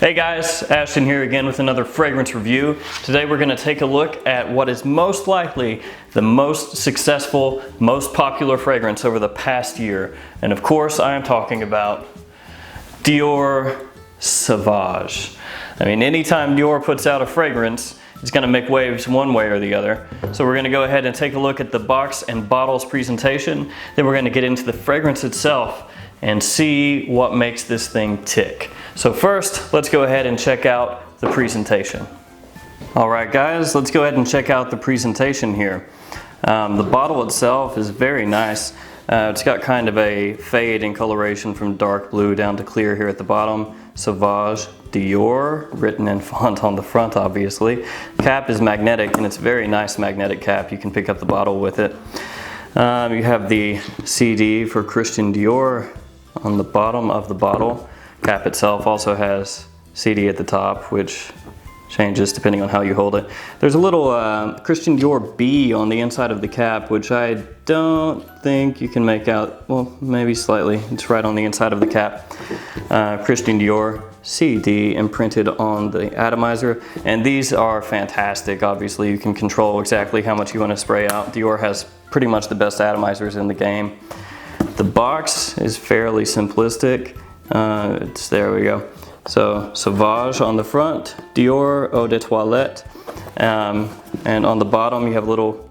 Hey guys, Ashton here again with another fragrance review. Today we're going to take a look at what is most likely the most successful, most popular fragrance over the past year. And of course I am talking about Dior Sauvage. I mean, anytime Dior puts out a fragrance, it's going to make waves one way or the other. So we're going to go ahead and take a look at the box and bottles presentation. Then we're going to get into the fragrance itself and see what makes this thing tick. So first, let's go ahead and check out the presentation. All right guys, let's go ahead and check out the presentation here. The bottle itself is very nice. It's got kind of a fade in coloration from dark blue down to clear here at the bottom. Sauvage Dior, written in font on the front obviously. Cap is magnetic and it's a very nice magnetic cap. You can pick up the bottle with it. You have the CD for Christian Dior on the bottom of the bottle. Cap itself also has CD at the top, which changes depending on how you hold it. There's a little Christian Dior B on the inside of the cap, which I don't think you can make out. Well, maybe slightly. It's right on the inside of the cap. Christian Dior CD imprinted on the atomizer, and these are fantastic. Obviously, you can control exactly how much you want to spray out. Dior has pretty much the best atomizers in the game. The box is fairly simplistic. There we go. So Sauvage on the front, Dior Eau de Toilette, and on the bottom you have a little,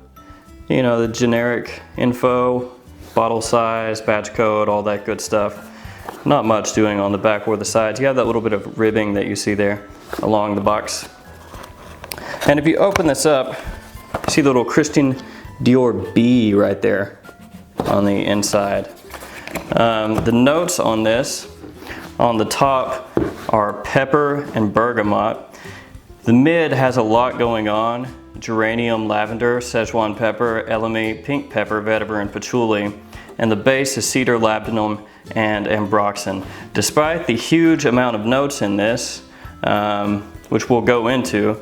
the generic info, bottle size, batch code, all that good stuff. Not much doing on the back or the sides. You have that little bit of ribbing that you see there along the box. And if you open this up, you see the little Christian Dior B right there on the inside. The notes on this, on the top, are pepper and bergamot. The mid has a lot going on: geranium, lavender, Szechuan pepper, elemi, pink pepper, vetiver, and patchouli. And the base is cedar, labdanum, and ambroxan. Despite the huge amount of notes in this, which we'll go into,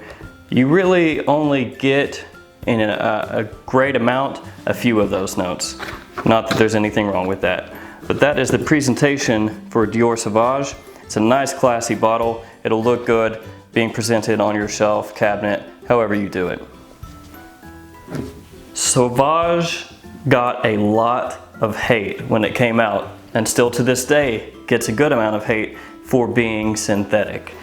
you really only get in a great amount a few of those notes. Not that there's anything wrong with that. But that is the presentation for Dior Sauvage. It's a nice classy bottle. It'll look good being presented on your shelf, cabinet, however you do it. Sauvage got a lot of hate when it came out, and still to this day gets a good amount of hate for being synthetic.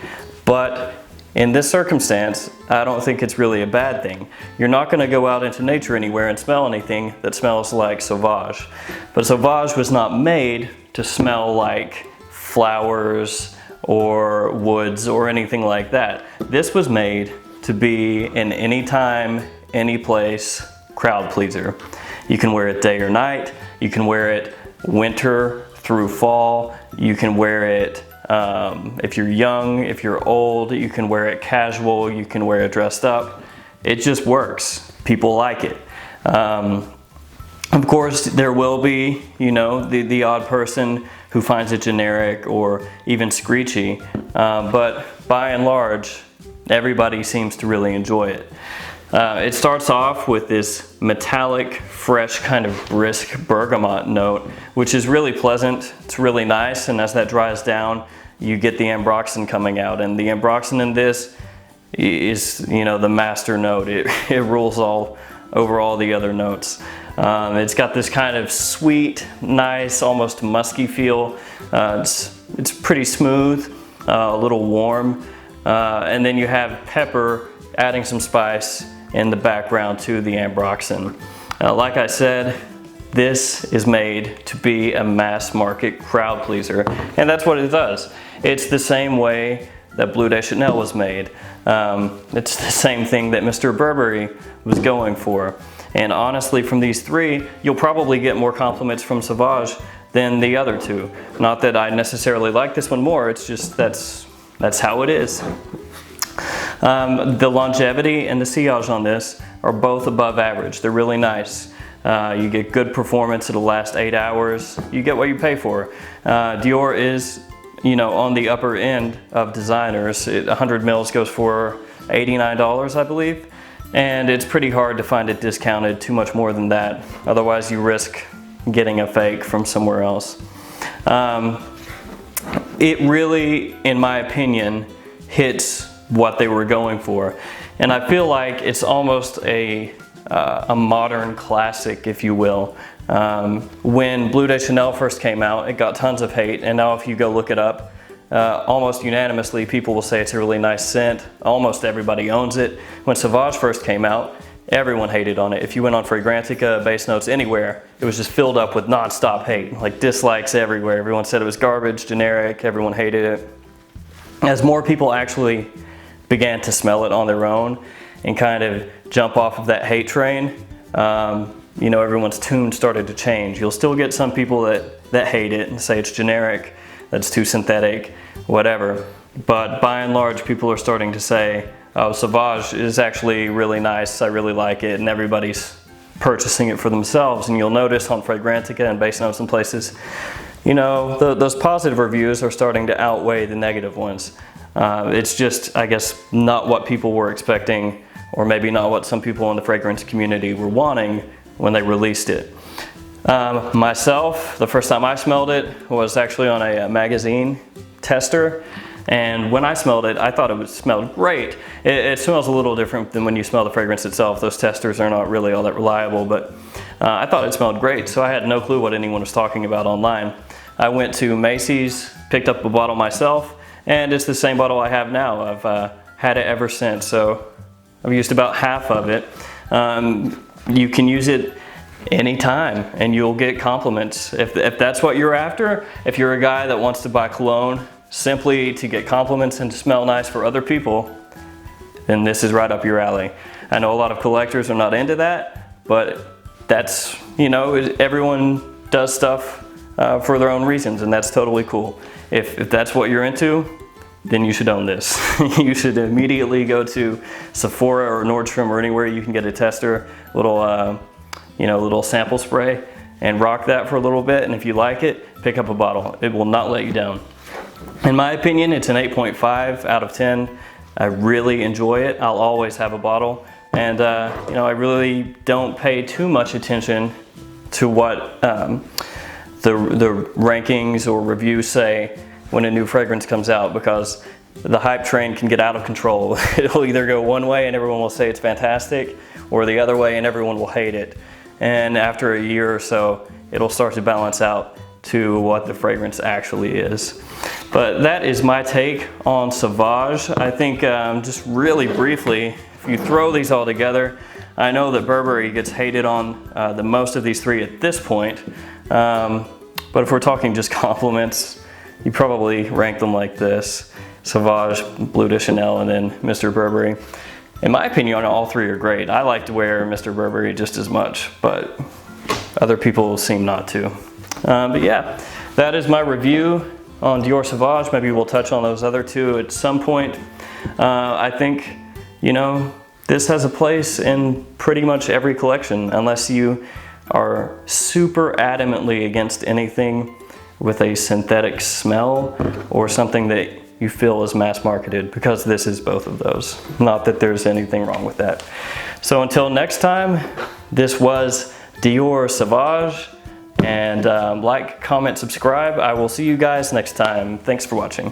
But in this circumstance, I don't think it's really a bad thing. You're not going to go out into nature anywhere and smell anything that smells like Sauvage. But Sauvage was not made to smell like flowers or woods or anything like that. This was made to be an anytime, any place crowd pleaser. You can wear it day or night. You can wear it winter through fall. You can wear it if you're young, if you're old. You can wear it casual. You can wear it dressed up. It just works. People like it. Of course, there will be, the odd person who finds it generic or even screechy, but by and large, everybody seems to really enjoy it. It starts off with this metallic, fresh, kind of brisk bergamot note, which is really pleasant. It's really nice, and as that dries down, you get the ambroxan coming out, and the ambroxan in this is, the master note. It rules all over all the other notes. It's got this kind of sweet, nice, almost musky feel. It's pretty smooth, a little warm, and then you have pepper adding some spice in the background to the ambroxan. Like I said, this is made to be a mass market crowd pleaser, and that's what it does. It's the same way that Bleu de Chanel was made. It's the same thing that Mr. Burberry was going for. And honestly, from these three, you'll probably get more compliments from Sauvage than the other two. Not that I necessarily like this one more, it's just that's how it is. The longevity and the sillage on this are both above average. They're really nice. You get good performance. It'll last 8 hours. You get what you pay for. Dior is, on the upper end of designers. 100 mils goes for $89, I believe. And it's pretty hard to find it discounted too much more than that. Otherwise, you risk getting a fake from somewhere else. it really, in my opinion, hits what they were going for. And I feel like it's almost a modern classic, if you will. When Bleu de Chanel first came out, it got tons of hate, and now if you go look it up, almost unanimously people will say it's a really nice scent. Almost everybody owns it. When Sauvage first came out, everyone hated on it. If you went on Fragrantica, Base Notes, anywhere, it was just filled up with non-stop hate, like dislikes everywhere. Everyone said it was garbage, generic, everyone hated it. As more people actually began to smell it on their own and kind of jump off of that hate train, you know, everyone's tune started to change. You'll still get some people that hate it and say it's generic, that's too synthetic, whatever. But by and large, people are starting to say, oh, Sauvage is actually really nice, I really like it, and everybody's purchasing it for themselves. And you'll notice on Fragrantica and Base Notes and places, you know, those positive reviews are starting to outweigh the negative ones. It's just, I guess, not what people were expecting, or maybe not what some people in the fragrance community were wanting when they released it. Myself, the first time I smelled it was actually on a magazine tester, and when I smelled it, I thought it smelled great. It smells a little different than when you smell the fragrance itself. Those testers are not really all that reliable, but I thought it smelled great, so I had no clue what anyone was talking about online. I went to Macy's, picked up a bottle myself, and it's the same bottle I have now. I've had it ever since, so I've used about half of it. You can use it anytime and you'll get compliments. If that's what you're after, if you're a guy that wants to buy cologne simply to get compliments and to smell nice for other people, then this is right up your alley. I know a lot of collectors are not into that, but that's, you know, everyone does stuff for their own reasons, and that's totally cool. If that's what you're into, then you should own this. You should immediately go to Sephora or Nordstrom or anywhere you can get a tester, little sample spray, and rock that for a little bit. And if you like it, pick up a bottle. It will not let you down. In my opinion, it's an 8.5 out of 10. I really enjoy it. I'll always have a bottle. And I really don't pay too much attention to what the rankings or reviews say when a new fragrance comes out, because the hype train can get out of control. It'll either go one way and everyone will say it's fantastic, or the other way and everyone will hate it. And after a year or so, it'll start to balance out to what the fragrance actually is. But that is my take on Sauvage. I think just really briefly, if you throw these all together, I know that Burberry gets hated on the most of these three at this point. But if we're talking just compliments, you probably rank them like this: Sauvage, Bleu de Chanel, and then Mr. Burberry. In my opinion, all three are great. I like to wear Mr. Burberry just as much, but other people seem not to. But yeah, that is my review on Dior Sauvage. Maybe we'll touch on those other two at some point. I think, this has a place in pretty much every collection, unless you are super adamantly against anything with a synthetic smell or something that you feel is mass marketed, because this is both of those. Not that there's anything wrong with that. So until next time, this was Dior Sauvage, and like, comment, subscribe. I will see you guys next time. Thanks for watching.